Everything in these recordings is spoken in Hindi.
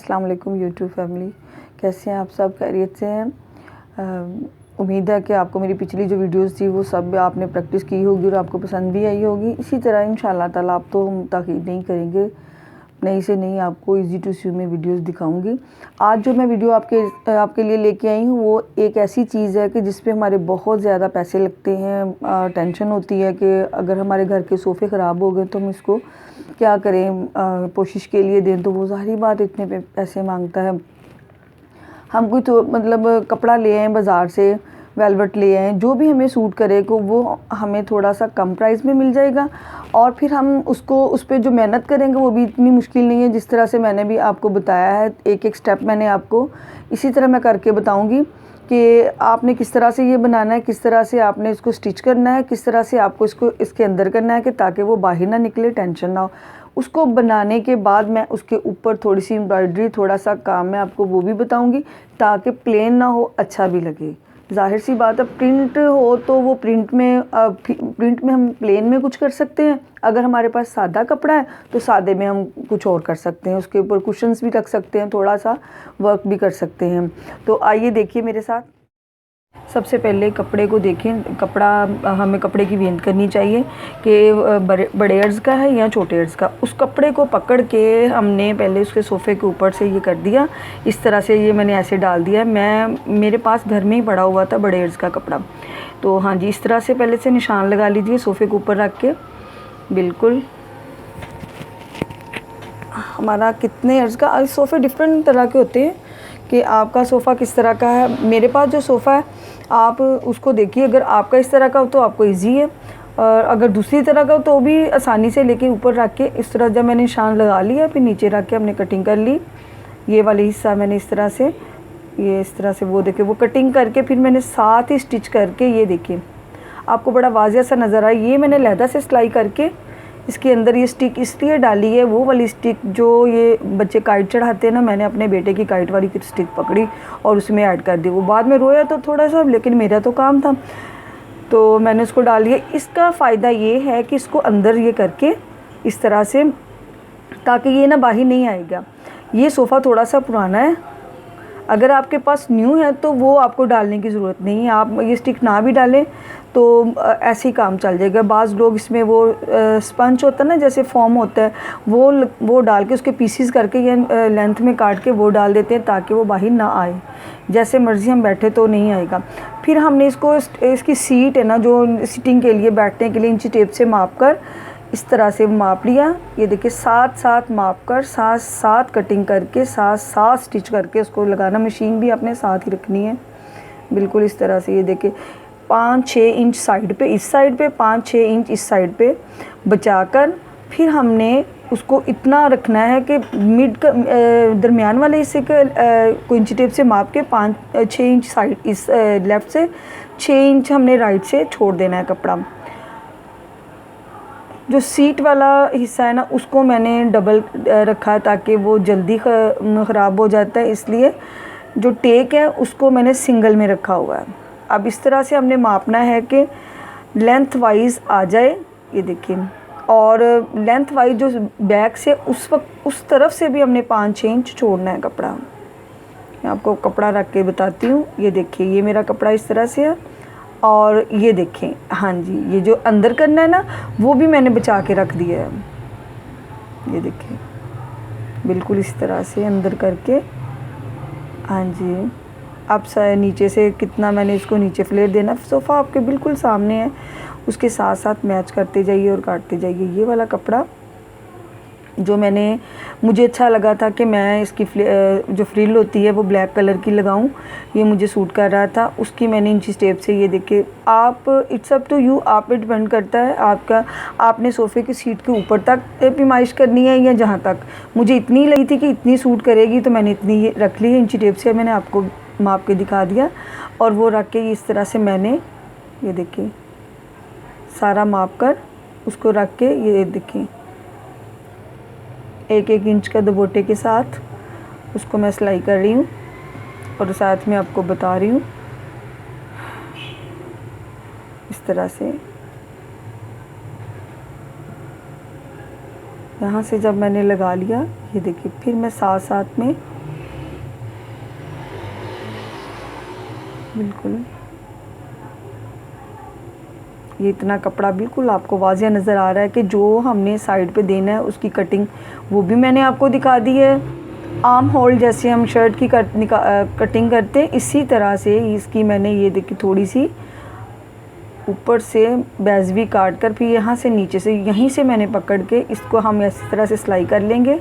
अस्सलाम वालेकुम यूट्यूब फैमिली, कैसे हैं आप सब? खैरियत से हैं? उम्मीद है कि आपको मेरी पिछली जो वीडियोस थी वो सब आपने प्रैक्टिस की होगी और आपको पसंद भी आई होगी। इसी तरह इंशाल्लाह ताला आप तो हम ताक़ीद नहीं करेंगे, नई से नई आपको इजी टू स्विम में वीडियोस दिखाऊंगी। आज जो मैं वीडियो आपके लिए लेके आई हूँ वो एक ऐसी चीज़ है कि जिस पे हमारे बहुत ज़्यादा पैसे लगते हैं। टेंशन होती है कि अगर हमारे घर के सोफ़े ख़राब हो गए तो हम इसको क्या करें, कोशिश के लिए दें तो वो ज़ाहिर बात इतने पैसे मांगता है। हम कोई तो मतलब कपड़ा ले आएँ बाज़ार से, वेलवेट ले आएँ, जो भी हमें सूट करे को वो हमें थोड़ा सा कम प्राइस में मिल जाएगा और फिर हम उसको उस पर जो मेहनत करेंगे वो भी इतनी मुश्किल नहीं है। जिस तरह से मैंने भी आपको बताया है, एक एक स्टेप मैंने आपको इसी तरह मैं करके बताऊंगी कि आपने किस तरह से ये बनाना है, किस तरह से आपने इसको स्टिच करना है, किस तरह से आपको इसको इसके अंदर करना है कि ताकि वो बाहर ना निकले, टेंशन ना हो। उसको बनाने के बाद मैं उसके ऊपर थोड़ी सी एम्ब्रॉयडरी, थोड़ा सा काम मैं आपको वो भी बताऊंगी ताकि प्लेन ना हो, अच्छा भी लगे। ज़ाहिर सी बात है, प्रिंट हो तो वो प्रिंट में हम प्लेन में कुछ कर सकते हैं। अगर हमारे पास सादा कपड़ा है तो सादे में हम कुछ और कर सकते हैं, उसके ऊपर कुशन्स भी रख सकते हैं, थोड़ा सा वर्क भी कर सकते हैं। तो आइए देखिए मेरे साथ। सबसे पहले कपड़े को देखें। हमें कपड़े की वेंथ करनी चाहिए कि बड़े अर्ज़ का है या छोटे अर्ज़ का। उस कपड़े को पकड़ के हमने पहले उसके सोफ़े के ऊपर से ये कर दिया, इस तरह से ये मैंने ऐसे डाल दिया। मेरे पास घर में ही पड़ा हुआ था बड़े अर्ज़ का कपड़ा, तो हाँ जी, इस तरह से पहले से निशान लगा लीजिए सोफ़े के ऊपर रख के। बिल्कुल हमारा कितने अर्ज़ का, सोफ़े डिफरेंट तरह के होते हैं कि आपका सोफ़ा किस तरह का है। मेरे पास जो सोफ़ा है आप उसको देखिए, अगर आपका इस तरह का हो तो आपको इजी है, और अगर दूसरी तरह का हो तो भी आसानी से, लेकिन ऊपर रख के इस तरह जब मैंने निशान लगा लिया फिर नीचे रख के हमने कटिंग कर ली। ये वाले हिस्सा मैंने इस तरह से वो देखिए वो कटिंग करके फिर मैंने साथ ही स्टिच करके, ये देखिए आपको बड़ा वाज़िया सा नज़र आए। ये मैंने लहदा से सिलाई करके इसके अंदर ये स्टिक इसलिए डाली है, वो वाली स्टिक जो ये बच्चे काइट चढ़ाते हैं ना, मैंने अपने बेटे की काइट वाली स्टिक पकड़ी और उसमें ऐड कर दी। वो बाद में रोया तो थोड़ा सा, लेकिन मेरा तो काम था तो मैंने उसको डाल दिया। इसका फ़ायदा ये है कि इसको अंदर ये करके इस तरह से, ताकि ये ना बाहर नहीं आएगा। ये सोफ़ा थोड़ा सा पुराना है, अगर आपके पास न्यू है तो वो आपको डालने की ज़रूरत नहीं है। आप ये स्टिक ना भी डालें तो ऐसे ही काम चल जाएगा। बाज़ लोग इसमें वो स्पंज होता है ना, जैसे फॉर्म होता है, वो डाल के उसके पीसीस करके या लेंथ में काट के वो डाल देते हैं ताकि वो बाहर ना आए। जैसे मर्ज़ी हम बैठे तो नहीं आएगा। फिर हमने इसकी सीट है ना, जो सिटिंग के लिए, बैठने के लिए, इंची टेप से माप कर इस तरह से माप लिया। ये देखिए साथ माप कर, साथ कटिंग करके, साथ स्टिच करके उसको लगाना। मशीन भी आपने साथ ही रखनी है, बिल्कुल इस तरह से। ये देखिए 5-6 इंच साइड पे, इस साइड पे 5-6 इंच इस साइड पे बचाकर फिर हमने उसको इतना रखना है कि दरमियान वाले हिस्से के को इंची टेप से माप के 5-6 इंच साइड, इस लेफ़्ट से 6 इंच हमने राइट से छोड़ देना है कपड़ा। जो सीट वाला हिस्सा है ना, उसको मैंने डबल रखा है ताकि वो जल्दी ख़राब हो जाता है, इसलिए जो टेक है उसको मैंने सिंगल में रखा हुआ है। अब इस तरह से हमने मापना है कि लेंथ वाइज आ जाए, ये देखिए, और लेंथ वाइज जो बैक से उस तरफ से भी हमने 5-6 इंच छोड़ना है कपड़ा। मैं आपको कपड़ा रख के बताती हूँ। ये देखिए ये मेरा कपड़ा इस तरह से है, और ये देखें, हाँ जी, ये जो अंदर करना है ना वो भी मैंने बचा के रख दिया है। ये देखिए बिल्कुल इस तरह से अंदर करके, हाँ जी। अब नीचे से कितना मैंने इसको नीचे फ्लेयर देना, सोफ़ा आपके बिल्कुल सामने है, उसके साथ साथ मैच करते जाइए और काटते जाइए। ये वाला कपड़ा जो मुझे अच्छा लगा था कि मैं इसकी जो फ्रिल होती है वो ब्लैक कलर की लगाऊं, ये मुझे सूट कर रहा था, उसकी मैंने इंची टेप से, ये देखिए आप, इट्स अप टू यू, आप पे डिपेंड करता है आपने सोफ़े की सीट के ऊपर तक पैमाइश करनी है या जहाँ तक। मुझे इतनी लगी थी कि इतनी सूट करेगी तो मैंने इतनी रख ली है। इंची टेप से मैंने आपको माप के दिखा दिया, और वो रख के इस तरह से मैंने, ये देखिए सारा माप कर उसको रख के, ये देखिए 1-1 इंच का दुपट्टे के साथ उसको मैं सिलाई कर रही हूँ और साथ में आपको बता रही हूँ इस तरह से। यहाँ से जब मैंने लगा लिया, ये देखिए, फिर मैं साथ साथ में बिल्कुल ये इतना कपड़ा बिल्कुल आपको वाज़िया नज़र आ रहा है कि जो हमने साइड पे देना है उसकी कटिंग वो भी मैंने आपको दिखा दी है। आर्म होल जैसे हम शर्ट की कटिंग करते हैं इसी तरह से इसकी मैंने ये देखी थोड़ी सी ऊपर से बैजवी काट कर फिर यहाँ से नीचे से यहीं से मैंने पकड़ के इसको हम इस तरह से सिलाई कर लेंगे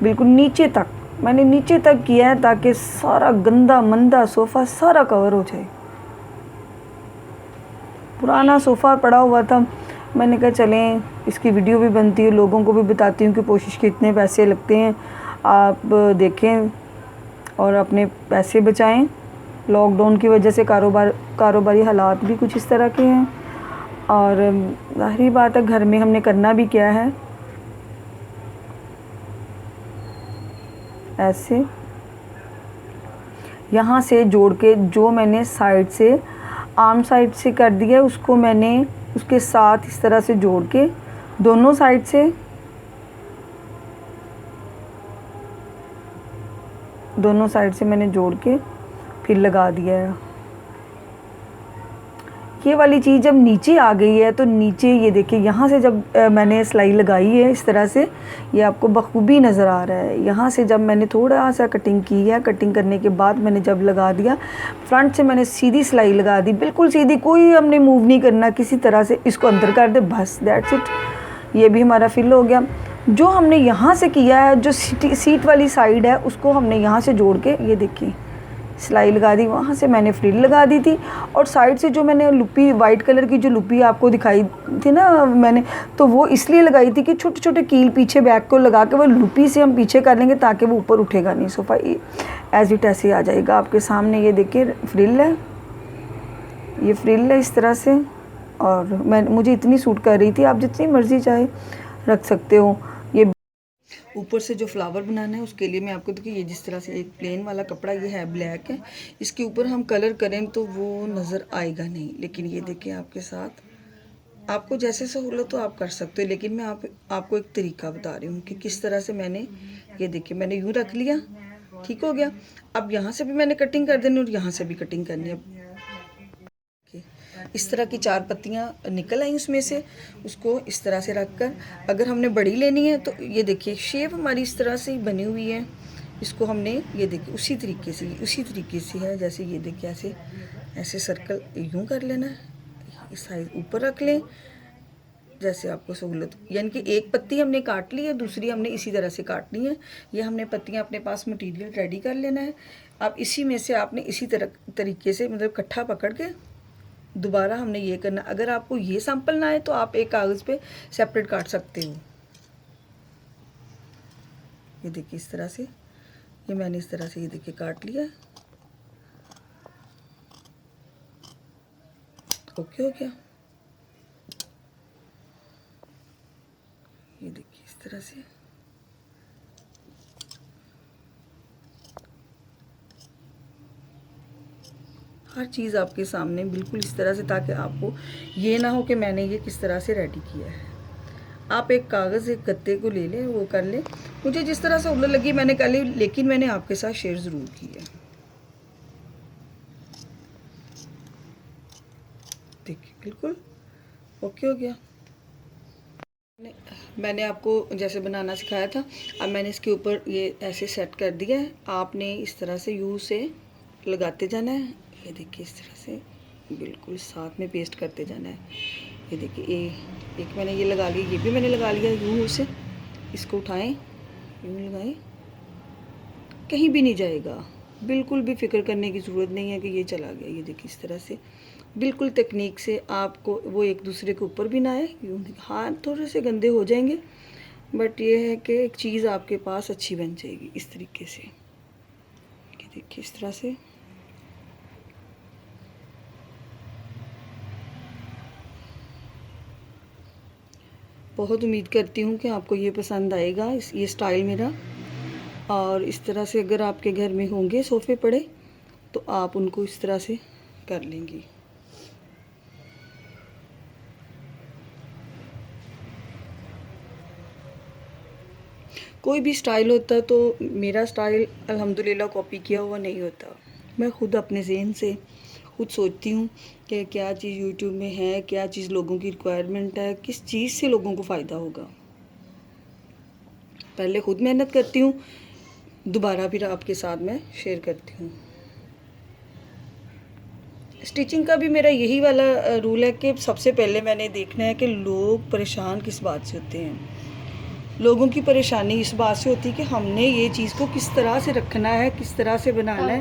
बिल्कुल नीचे तक। मैंने नीचे तक किया है ताकि सारा गंदा मंदा सोफ़ा सारा कवर हो जाए। पुराना सोफ़ा पड़ा हुआ था, मैंने कहा चलें इसकी वीडियो भी बनती है, लोगों को भी बताती हूँ कि कोशिश के इतने पैसे लगते हैं आप देखें और अपने पैसे बचाएं। लॉकडाउन की वजह से कारोबारी हालात भी कुछ इस तरह के हैं और ज़ाहिर बात है घर में हमने करना भी क्या है। ऐसे यहाँ से जोड़ के जो मैंने साइड से आर्म साइड से कर दिया उसको मैंने उसके साथ इस तरह से जोड़ के दोनों साइड से मैंने जोड़ के फिर लगा दिया है। ये वाली चीज़ जब नीचे आ गई है तो नीचे ये देखिए यहाँ से जब मैंने सिलाई लगाई है इस तरह से ये आपको बखूबी नज़र आ रहा है। यहाँ से जब मैंने थोड़ा सा कटिंग की है, कटिंग करने के बाद मैंने जब लगा दिया फ्रंट से मैंने सीधी सिलाई लगा दी बिल्कुल सीधी, कोई हमने मूव नहीं करना किसी तरह से, इसको अंदर कर दे बस दैट्स इट। ये भी हमारा फिल हो गया। जो हमने यहाँ से किया है जो सीट वाली साइड है उसको हमने यहाँ से जोड़ के ये देखिए सिलाई लगा दी, वहाँ से मैंने फ्रिल लगा दी थी और साइड से जो मैंने लुपी वाइट कलर की जो लुपी आपको दिखाई थी ना मैंने, तो वो इसलिए लगाई थी कि छोटे छोटे कील पीछे बैक को लगा के वो लुपी से हम पीछे कर लेंगे ताकि वो ऊपर उठेगा नहीं सोफ़ा, एज इट ऐसे आ जाएगा आपके सामने। ये देखिए फ्रिल है, ये फ्रिल है इस तरह से और मुझे इतनी सूट कर रही थी, आप जितनी मर्ज़ी चाहे रख सकते हो। ये ऊपर से जो फ्लावर बनाना है उसके लिए मैं आपको देखिए ये जिस तरह से एक प्लेन वाला कपड़ा ये है ब्लैक है, इसके ऊपर हम कलर करें तो वो नज़र आएगा नहीं, लेकिन ये देखिए आपके साथ आपको जैसे सहूलत तो आप कर सकते हो, लेकिन मैं आपको एक तरीका बता रही हूँ कि किस तरह से मैंने ये देखिए मैंने यूँ रख लिया, ठीक हो गया। अब यहाँ से भी मैंने कटिंग कर देनी और यहाँ से भी कटिंग करनी है। इस तरह की 4 पत्तियाँ निकल आई उसमें से, उसको इस तरह से रख कर अगर हमने बड़ी लेनी है तो ये देखिए शेप हमारी इस तरह से ही बनी हुई है, इसको हमने ये देखिए उसी तरीके से है जैसे ये देखिए ऐसे सर्कल यूँ कर लेना है, इस साइड ऊपर रख लें जैसे आपको सहूलत, यानी कि एक पत्ती हमने काट ली है दूसरी हमने इसी तरह से काटनी है। ये हमने पत्तियाँ अपने पास मटेरियल रेडी कर लेना है। अब इसी में से आपने इसी तरीके से मतलब इकट्ठा पकड़ के दोबारा हमने ये करना। अगर आपको ये सैंपल ना आए तो आप एक कागज़ पे सेपरेट काट सकते हो। ये देखिए इस तरह से, ये मैंने इस तरह से ये देखिए काट लिया, ओके हो गया। ये देखिए इस तरह से हर चीज़ आपके सामने बिल्कुल इस तरह से, ताकि आपको ये ना हो कि मैंने ये किस तरह से रेडी किया है। आप एक कागज़ एक गत्ते को ले लें, वो कर लें, मुझे जिस तरह से उल्लू लगी मैंने कर ली, लेकिन मैंने आपके साथ शेयर ज़रूर की है। देखिए बिल्कुल ओके हो गया। मैंने आपको जैसे बनाना सिखाया था, अब मैंने इसके ऊपर ये ऐसे सेट कर दिया है। आपने इस तरह से यू से लगाते जाना है, ये देखिए इस तरह से बिल्कुल साथ में पेस्ट करते जाना है। ये देखिए एक मैंने ये लगा लिया, ये भी मैंने लगा लिया यूँ से, इसको उठाएं यूँ लगाएं, कहीं भी नहीं जाएगा, बिल्कुल भी फिक्र करने की ज़रूरत नहीं है कि ये चला गया। ये देखिए इस तरह से बिल्कुल तकनीक से आपको वो एक दूसरे के ऊपर भी ना आए। यूँ हाथ थोड़े से गंदे हो जाएंगे बट ये है कि एक चीज़ आपके पास अच्छी बन जाएगी इस तरीके से। ये देखिए इस तरह से बहुत उम्मीद करती हूँ कि आपको ये पसंद आएगा ये स्टाइल मेरा। और इस तरह से अगर आपके घर में होंगे सोफ़े पड़े तो आप उनको इस तरह से कर लेंगी। कोई भी स्टाइल होता तो मेरा स्टाइल अल्हम्दुलिल्लाह कॉपी किया हुआ नहीं होता। मैं ख़ुद अपने ज़हन से खुद सोचती हूँ कि क्या चीज़ यूट्यूब में है, क्या चीज़ लोगों की रिक्वायरमेंट है, किस चीज़ से लोगों को फ़ायदा होगा। पहले ख़ुद मेहनत करती हूँ, दोबारा फिर आपके साथ मैं शेयर करती हूँ। स्टिचिंग का भी मेरा यही वाला रूल है कि सबसे पहले मैंने देखना है कि लोग परेशान किस बात से होते हैं। लोगों की परेशानी इस बात से होती है कि हमने ये चीज़ को किस तरह से रखना है, किस तरह से बनाना है।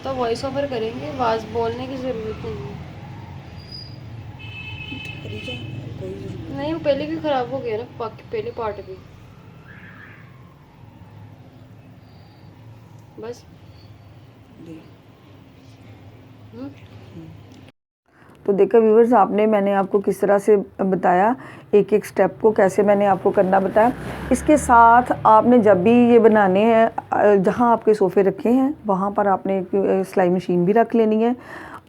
तो वॉइस ओवर करेंगे, आवाज़ बोलने की ज़रूरत नहीं है। नहीं, पहले भी ख़राब हो गया ना, पहले पार्ट भी। बस तो देखा व्यूवर्स, मैंने आपको किस तरह से बताया, एक एक स्टेप को कैसे मैंने आपको करना बताया। इसके साथ आपने जब भी ये बनाने हैं, जहाँ आपके सोफ़े रखे हैं वहाँ पर आपने एक सिलाई मशीन भी रख लेनी है।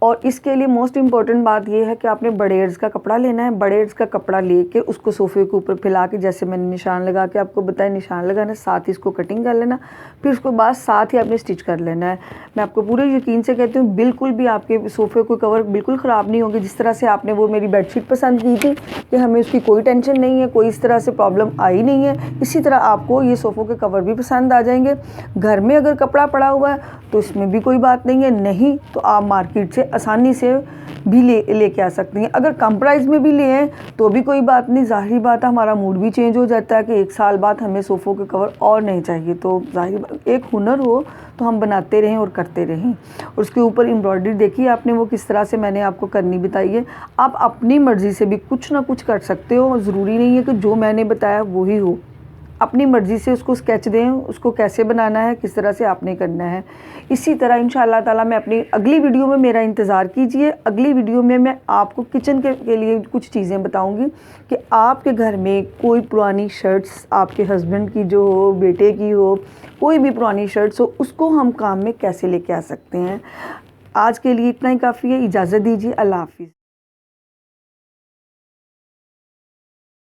और इसके लिए मोस्ट इम्पॉर्टेंट बात ये है कि आपने बड़े एड्स का कपड़ा लेना है। बड़े एड्स का कपड़ा लेके उसको सोफ़े के ऊपर फैला के, जैसे मैंने निशान लगा के आपको बताया, निशान लगाना, साथ ही इसको कटिंग कर लेना, फिर उसके बाद साथ ही आपने स्टिच कर लेना है। मैं आपको पूरे यकीन से कहती हूँ, बिल्कुल भी आपके सोफ़े को कवर बिल्कुल ख़राब नहीं होगी। जिस तरह से आपने वो मेरी बेडशीट पसंद की थी कि हमें उसकी कोई टेंशन नहीं है, कोई इस तरह से प्रॉब्लम आई नहीं है, इसी तरह आपको ये सोफ़ों के कवर भी पसंद आ जाएंगे। घर में अगर कपड़ा पड़ा हुआ है तो इसमें भी कोई बात नहीं है, नहीं तो आप मार्केट से आसानी से भी लेके आ सकती हैं। अगर कम प्राइस में भी ले आएँ तो भी कोई बात नहीं। ज़ाहिर बात है, हमारा मूड भी चेंज हो जाता है कि 1 साल बाद हमें सोफ़ों के कवर और नहीं चाहिए। तो ज़ाहिर एक हुनर हो तो हम बनाते रहें और करते रहें। और उसके ऊपर एम्ब्रॉयडरी देखिए आपने वो किस तरह से मैंने आपको करनी बताई है। आप अपनी मर्ज़ी से भी कुछ ना कुछ कर सकते हो, ज़रूरी नहीं है कि जो मैंने बताया वही हो। अपनी मर्ज़ी से उसको स्केच दें, उसको कैसे बनाना है, किस तरह से आपने करना है। इसी तरह इंशाअल्लाह ताला मैं अपनी अगली वीडियो में मेरा इंतज़ार कीजिए। अगली वीडियो में मैं आपको किचन के लिए कुछ चीज़ें बताऊंगी कि आपके घर में कोई पुरानी शर्ट्स, आपके हस्बैंड की जो हो, बेटे की हो, कोई भी पुरानी शर्ट्स हो, उसको हम काम में कैसे लेके आ सकते हैं। आज के लिए इतना ही काफ़ी है। इजाज़त दीजिए। अल्लाह हाफ़िज़।